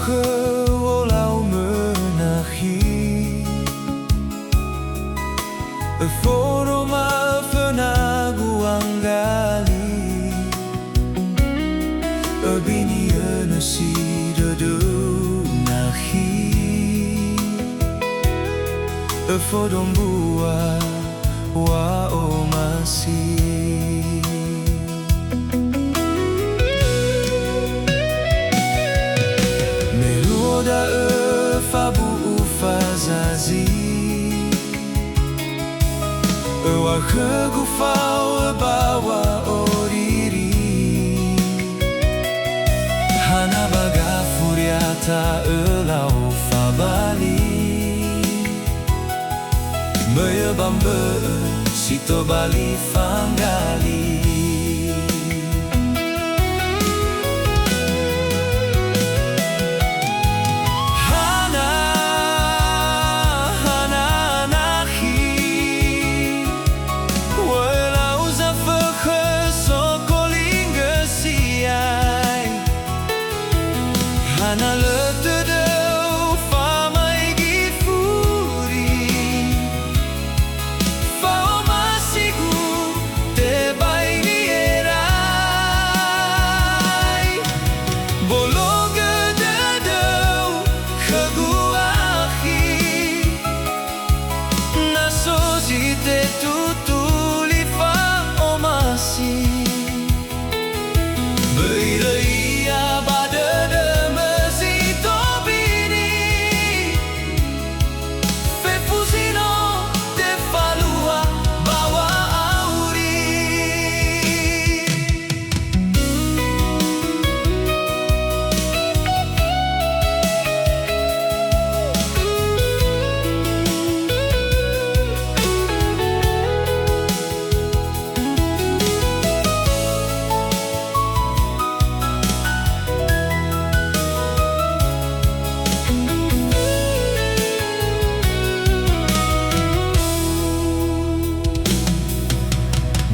Afokho lau Nakhi Afokho ma fenagu anggali Bini si de Nakhi Afokho bua wa o masih Meluda fabu ufazazi Wa khegufau bawa oriri Hana baga furiata elau fabali Meyebambe sito bali fangali Hana letedeu famai gifuri Fao masigu te bai nierai Bolo gededeu khegu akhi Nasozi te tutuli fa o masi Beiraya badede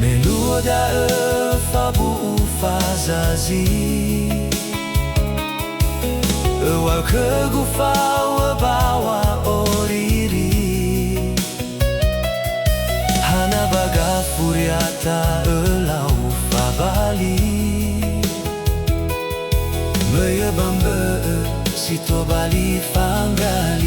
Meluda fabu ufazazi Wa khegufau bawa oriri Hana baga furiata elau fabali Meyebambe sito bali fangali